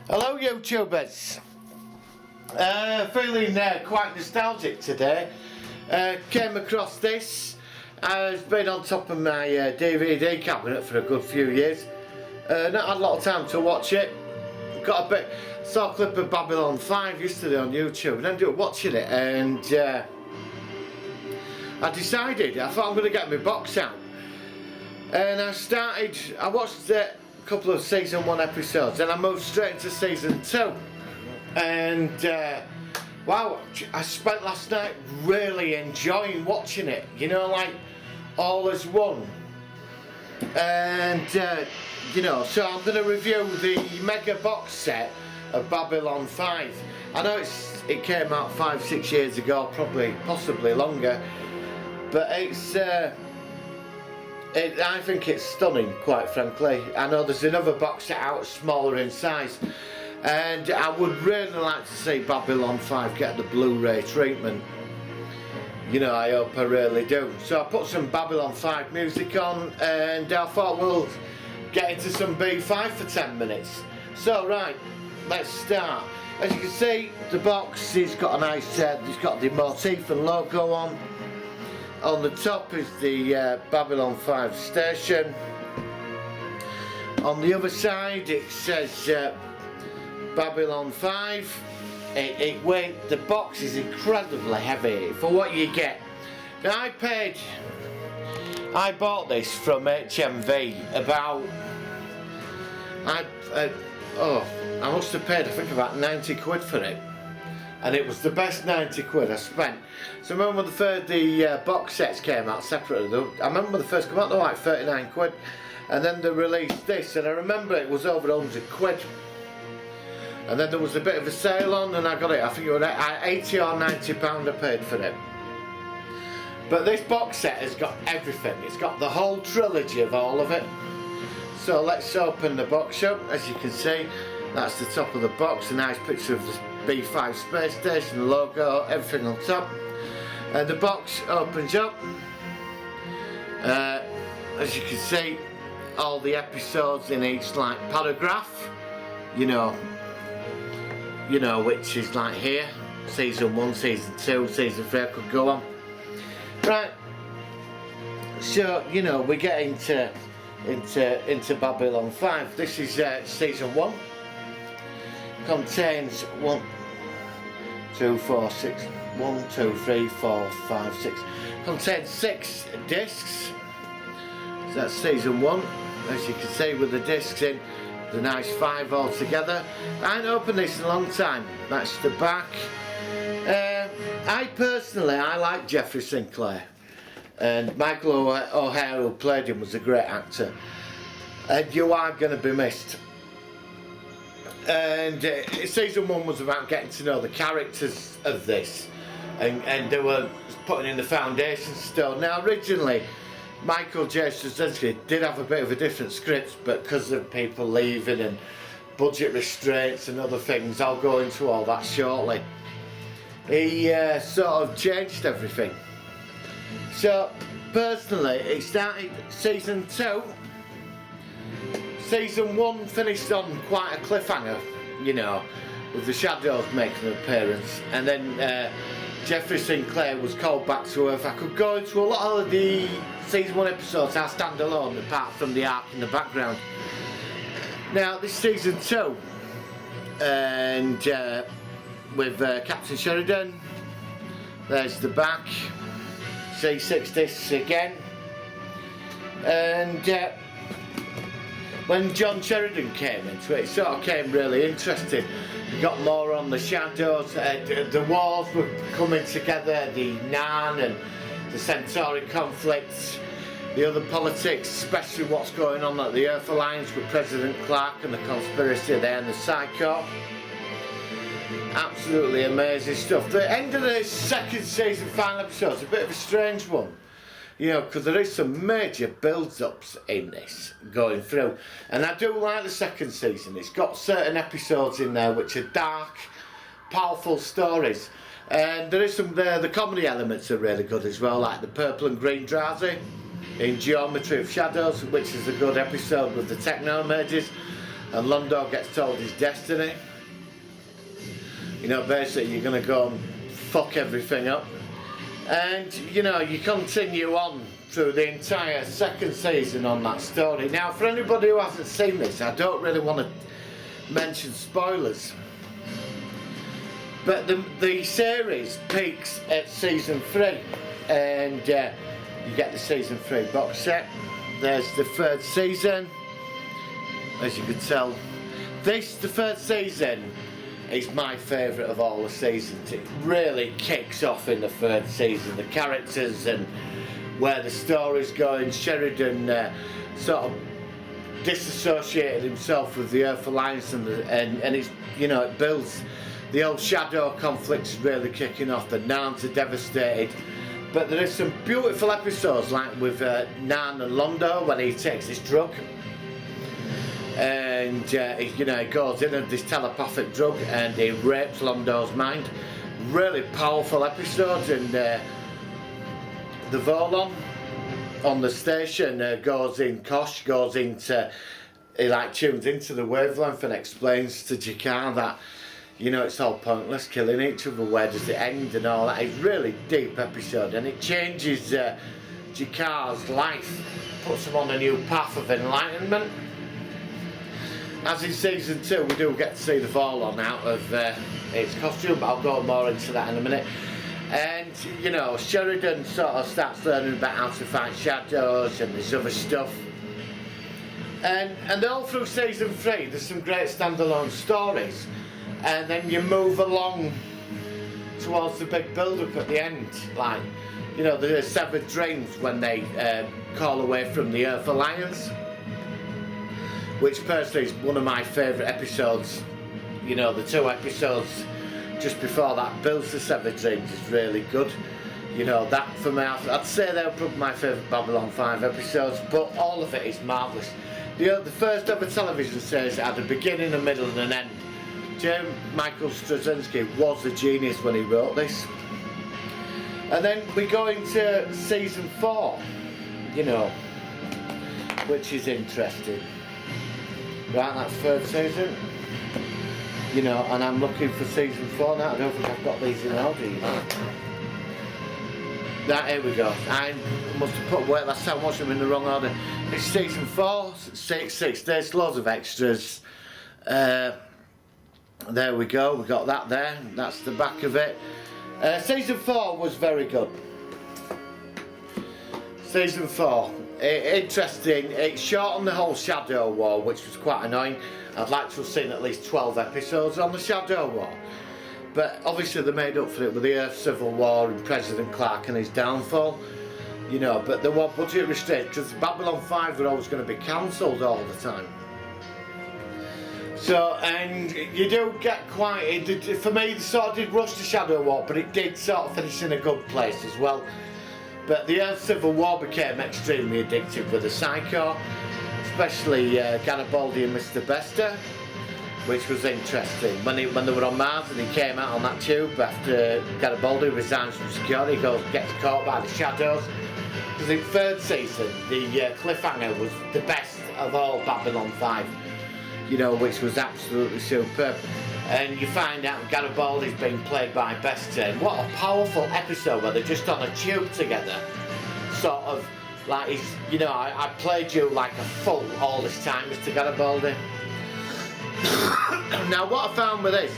Hello YouTubers, feeling quite nostalgic today. Came across this. It's been on top of my DVD cabinet for a good few years. Not had a lot of time to watch it. Saw a clip of Babylon 5 yesterday on YouTube and ended up watching it, and I thought I'm going to get my box out, and I watched a couple of season 1 episodes, and I moved straight into season 2, and wow, I spent last night really enjoying watching it, you know, like all as one. And you know, so I'm going to review the mega box set of Babylon 5. I know it came out 5-6 years ago, possibly longer, but I think it's stunning, quite frankly. I know there's another box set out smaller in size, and I would really like to see Babylon 5 get the Blu-ray treatment. You know, I hope I really do. So I put some Babylon 5 music on, and I thought we'll get into some B5 for 10 minutes. So right, let's start. As you can see, the box has got a nice, it's got the motif and logo on. On the top is the Babylon 5 station. On the other side it says Babylon 5. The box is incredibly heavy for what you get. Now I bought this from HMV about, I must have paid, I think, about 90 quid for it. And it was the best 90 quid I spent. So I remember when the box sets came out separately. I remember when they first came out, they were like 39 quid. And then they released this, and I remember it was over 100 quid. And then there was a bit of a sale on, and I got it. I think it was 80 or 90 pound I paid for it. But this box set has got everything. It's got the whole trilogy of all of it. So let's open the box up. As you can see, that's the top of the box. A nice picture of the B5 space station, logo, everything on top. And the box opens up. As you can see, all the episodes in each like paragraph. You know, which is like here, season 1, season 2, season 3. I could go on. Right. So you know, we get into Babylon 5. This is season 1. Contains 1, 2, 4, 6. 1, 2, 3, 4, 5, 6. Contains 6 discs. So that's season 1. As you can see, with the discs in, the nice 5 all together. I haven't opened this in a long time. That's the back. I personally like Jeffrey Sinclair, and Michael O'Hare, who played him, was a great actor, and you are going to be missed. And season 1 was about getting to know the characters of this, and they were putting in the foundation stone. Now originally Michael J. Straczynski did have a bit of a different script, but because of people leaving and budget restraints and other things, I'll go into all that shortly, he sort of changed everything. So personally, it started season 2. Season 1 finished on quite a cliffhanger, you know, with the Shadows making an appearance, and then Jeffrey Sinclair was called back to Earth. I could go into a lot of the season 1 episodes are standalone, apart from the arc in the background. Now this is season 2, and with Captain Sheridan. There's the back. C6 discs again, and when John Sheridan came into it, it sort of came really interesting. We got more on the Shadows, the wars were coming together, the Narn and the Centauri conflicts, the other politics, especially what's going on at the Earth Alliance with President Clark and the conspiracy there and the Psycho. Absolutely amazing stuff. The end of the second season final episode is a bit of a strange one, you know, because there is some major build-ups in this going through, and I do like the second season. It's got certain episodes in there which are dark, powerful stories, and there is some the comedy elements are really good as well, like the Purple and Green Drazi in Geometry of Shadows, which is a good episode with the Techno Mages. and Londo gets told his destiny. You know, basically you're going to go and fuck everything up. And, you know, you continue on through the entire second season on that story. Now, for anybody who hasn't seen this, I don't really want to mention spoilers. But the series peaks at season 3, and you get the season 3 box set. There's the third season. As you can tell, the third season is my favourite of all the seasons. It really kicks off in the third season. The characters and where the story's going. Sheridan sort of disassociated himself with the Earth Alliance, and it's, you know, it builds. The old Shadow conflict's really kicking off. The Narns are devastated. But there is some beautiful episodes, like with Narn and Londo, when he takes this drug. And you know, he goes in with this telepathic drug and he rapes Londo's mind. Really powerful episodes. And the Volon on the station Kosh goes into, he like tunes into the wavelength and explains to G'Kar that, you know, it's all pointless killing each other, where does it end and all that. It's a really deep episode, and it changes G'Kar's life, puts him on a new path of enlightenment. As in season 2, we do get to see the Volon out of its costume, but I'll go more into that in a minute. And, you know, Sheridan sort of starts learning about how to fight shadows and this other stuff. And all through season 3, there's some great standalone stories. And then you move along towards the big build-up at the end, like, you know, the Severed Dreams when they call away from the Earth Alliance, which personally is one of my favourite episodes. You know, the 2 episodes just before that builds the Severed Dreams is really good. You know, that for me, I'd say they're probably my favourite Babylon 5 episodes, but all of it is marvellous. The first ever television series had a beginning, a middle and an end. J. Michael Straczynski was a genius when he wrote this. And then we go into season 4, you know, which is interesting. Right, that's third season. You know, and I'm looking for season 4 now. I don't think I've got these in order, you know. Right, here we go. I must have put away last time, watched them in the wrong order. It's season 4, 6 days, loads of extras. There we go, we got that there, that's the back of it. Season 4 was very good. Season 4, interesting. It short on the whole Shadow War, which was quite annoying. I'd like to have seen at least 12 episodes on the Shadow War. But obviously they made up for it with the Earth Civil War and President Clark and his downfall. You know, but there were budget restraints because Babylon 5 were always going to be cancelled all the time. So, and you do get quite, for me, it sort of did rush the Shadow War, but it did sort of finish in a good place as well. But the Earth Civil War became extremely addictive with the Psycho, especially Garibaldi and Mr. Bester, which was interesting. When they were on Mars and he came out on that tube after Garibaldi resigns from security, he gets caught by the shadows. Because in third season, the cliffhanger was the best of all Babylon 5. You know, which was absolutely superb. And you find out Garibaldi's being played by Bester. And what a powerful episode where they're just on a tube together. Sort of like, he's, you know, I played you like a fool all this time, Mr. Garibaldi. Now, what I found with this,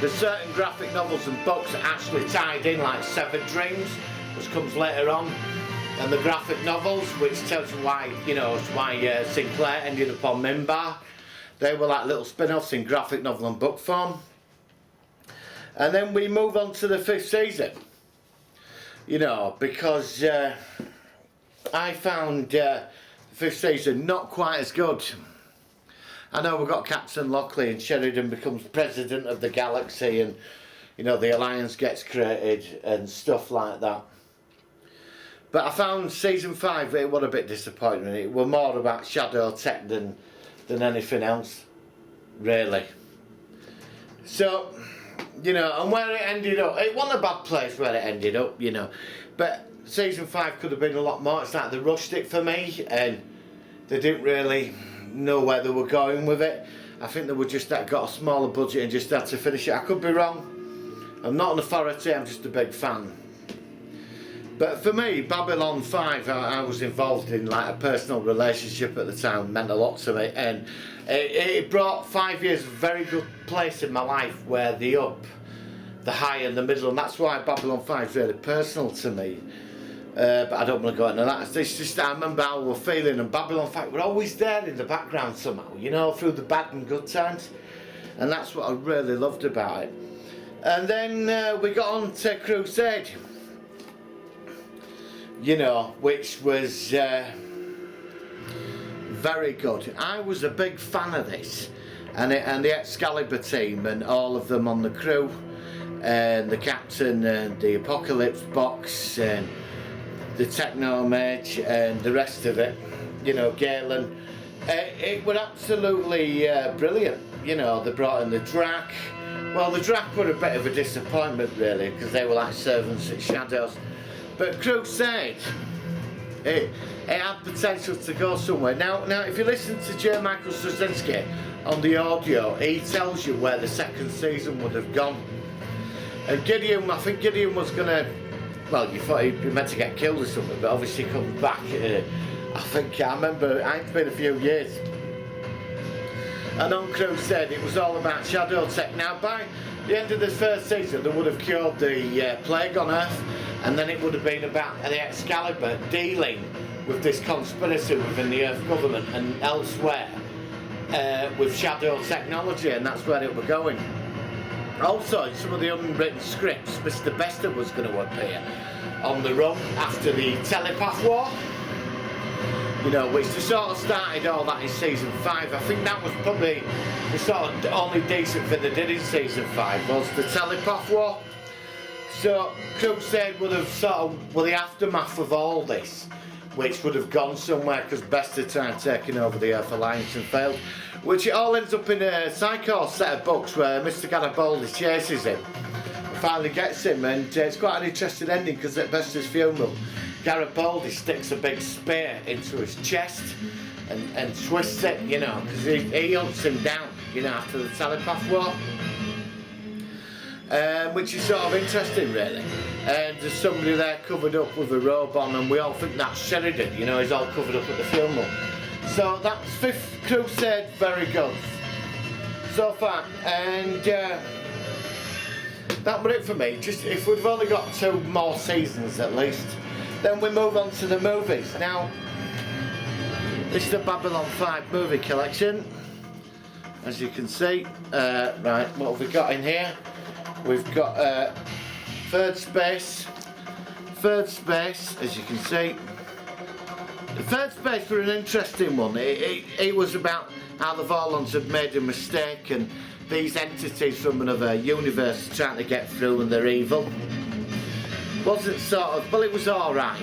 there's certain graphic novels and books that actually tied in, like Severed Dreams, which comes later on. And the graphic novels, which tells you why, you know, why Sinclair ended up on Minbar. They were like little spin-offs in graphic novel and book form. And then we move on to the 5th season. You know, because I found the 5th season not quite as good. I know we've got Captain Lockley and Sheridan becomes president of the galaxy and, you know, the Alliance gets created and stuff like that. But I found season 5, it was a bit disappointing. It was more about Shadow Tech than anything else, really. So, you know, and where it ended up, it wasn't a bad place where it ended up, you know. But season 5 could have been a lot more. It's like they rushed it for me and they didn't really know where they were going with it. I think they were just got a smaller budget and just had to finish it. I could be wrong. I'm not an authority, I'm just a big fan. But for me, Babylon 5, I was involved in like a personal relationship at the time, meant a lot to me, and it brought 5 years of very good place in my life where the up, the high and the middle, and that's why Babylon 5 is really personal to me. But I don't want to go into that. It's just I remember how we were feeling, and Babylon 5 were always there in the background somehow, you know, through the bad and good times, and that's what I really loved about it. And then we got on to Crusade, you know, which was very good. I was a big fan of this, and the Excalibur team and all of them on the crew, and the captain and the Apocalypse box and the Techno Mage and the rest of it, you know, Galen. It was absolutely brilliant. You know, they brought in the Drac. Well, the Drac were a bit of a disappointment really, because they were like servants at Shadows. But Crusade, it had potential to go somewhere. Now, if you listen to J. Michael Straczynski on the audio, he tells you where the second season would have gone. And Gideon, I think Gideon was gonna, well, you thought he'd be meant to get killed or something, but obviously he comes back. I remember, it's been a few years. And on Crusade, it was all about Shadow Tech. Now, by the end of the first season, they would have cured the plague on Earth, and then it would have been about the Excalibur dealing with this conspiracy within the Earth government and elsewhere with Shadow technology, and that's where it were going. Also, in some of the unwritten scripts, Mr. Bester was going to appear on the run after the Telepath War. You know, which they sort of started all that in season 5. I think that was probably the sort of only decent thing they did in season 5 was the Telepath War. So Crusade would have sort of, well, the aftermath of all this, which would have gone somewhere because Bester tried taking over the Earth Alliance and failed, which it all ends up in a Psycho set of books where Mr. Garibaldi chases him, finally gets him, and it's quite an interesting ending because at Bester's funeral, Garibaldi sticks a big spear into his chest and twists it, you know, because he hunts him down, you know, after the Telepath War. Which is sort of interesting, really. And there's somebody there covered up with a robe on, and we all think that's Sheridan, you know, he's all covered up at the funeral. So that's 5th Crusade, very good so far. And that was it for me. Just if we've only got 2 more seasons at least, then we move on to the movies. Now, this is the Babylon 5 movie collection, as you can see. Right, what have we got in here? We've got Third Space, as you can see. The Third Space was an interesting one. It was about how the Vorlons had made a mistake and these entities from another universe are trying to get through and they're evil. Wasn't sort of, well, it was alright.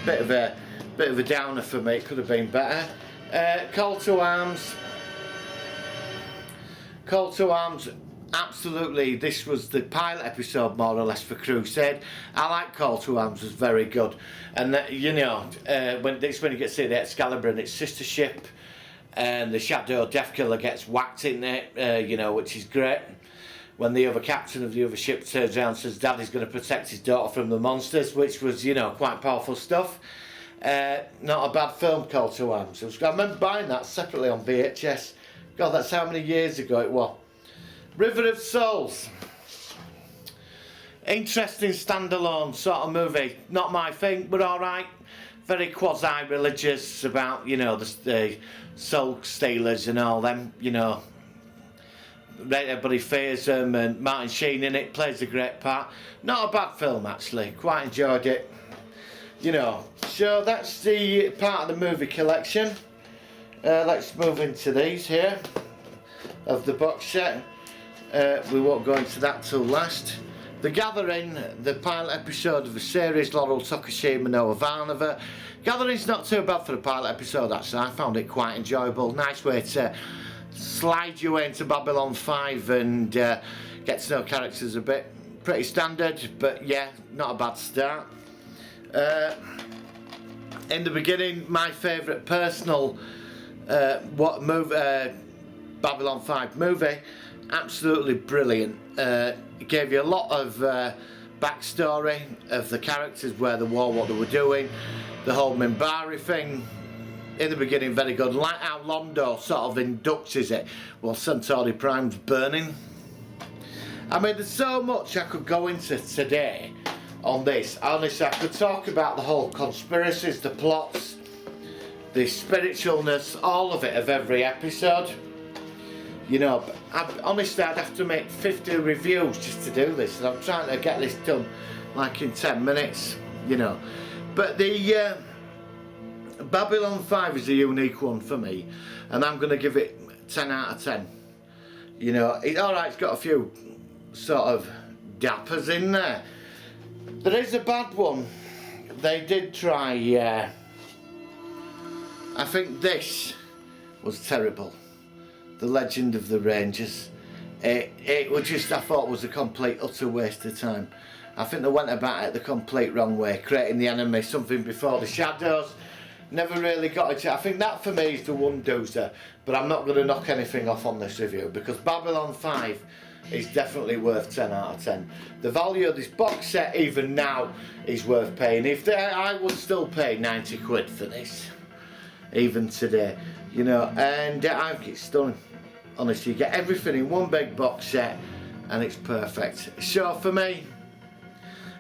Bit of a downer for me, it could have been better. Call to Arms, absolutely, this was the pilot episode more or less for Crusade. I like Call to Arms, was very good. And you know, when you get to see the Excalibur and its sister ship, and the Shadow Deathkiller gets whacked in it, you know, which is great. When the other captain of the other ship turns around and says Daddy's going to protect his daughter from the monsters, which was, you know, quite powerful stuff. Not a bad film, Call to Arms. I remember buying that separately on VHS. God, that's how many years ago it was. River of Souls. Interesting standalone sort of movie. Not my thing, but alright. Very quasi-religious about, you know, the soul stealers and all them, you know. Everybody fears them, and Martin Sheen in it plays a great part. Not a bad film actually, quite enjoyed it. You know, so that's the part of the movie collection. Let's move into these here of the box set. We won't go into that till last. The Gathering, the pilot episode of the series, Laurel Tokushima no Ivanova. Gathering's not too bad for a pilot episode actually, I found it quite enjoyable. Nice way to slide you into Babylon 5 and get to know characters a bit. Pretty standard, but yeah, not a bad start. In the beginning, my favourite personal Babylon 5 movie, absolutely brilliant. It gave you a lot of backstory of the characters, where they were, what they were doing, the whole Minbari thing. In the beginning, very good. Like how Londo sort of inducts it while Centauri Prime's burning. I mean, there's so much I could go into today on this. Honestly, I could talk about the whole conspiracies, the plots, the spiritualness, all of it, of every episode. You know, honestly, I'd have to make 50 reviews just to do this, and I'm trying to get this done like in 10 minutes, you know. But the Babylon 5 is a unique one for me, and I'm going to give it 10 out of 10. You know, alright, it's got a few sort of dappers in there. There is a bad one. They did try, I think this was terrible. The Legend of the Rangers. It was just, I thought, was a complete utter waste of time. I think they went about it the complete wrong way, creating the enemy something before the shadows. Never really got it. I think that for me is the one doozer, but I'm not going to knock anything off on this review, because Babylon 5 is definitely worth 10 out of 10. The value of this box set even now is worth paying. I would still pay 90 quid for this, even today, you know. And I think it's stunning. Honestly, you get everything in one big box set and it's perfect. So for me,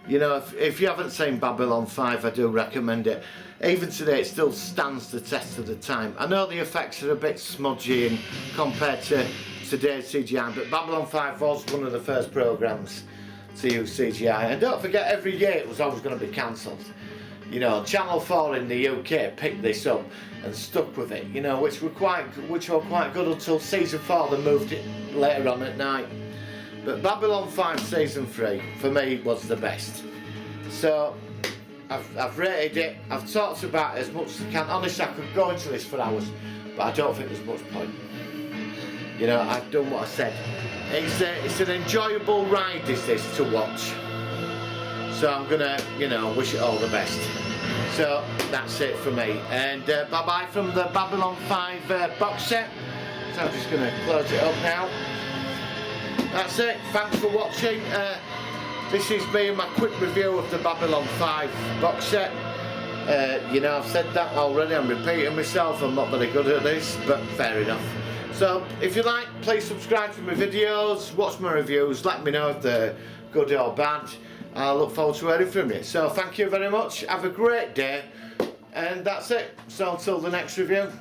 you know, if you haven't seen Babylon 5, I do recommend it. Even today, it still stands the test of the time. I know the effects are a bit smudgy and compared to today's CGI, but Babylon 5 was one of the first programmes to use CGI. And don't forget, every year it was always going to be cancelled. You know, Channel 4 in the UK picked this up and stuck with it, you know, which were quite good until season 4. They moved it later on at night. But Babylon 5 season 3 for me was the best. So I've rated it. I've talked about it as much as I can. Honestly, I could go into this for hours, but I don't think there's much point. You know, I've done what I said. It's an enjoyable ride, this to watch. So I'm gonna, you know, wish it all the best. So that's it for me, and bye bye from the Babylon 5 box set. So I'm just gonna close it up now. That's it. Thanks for watching. This is me and my quick review of the Babylon 5 box set. You know, I've said that already. I'm repeating myself. I'm not very good at this, but fair enough. So if you like, please subscribe to my videos, watch my reviews, let me know if they're good or bad. I look forward to hearing from you. So thank you very much, have a great day, and that's it. So until the next review.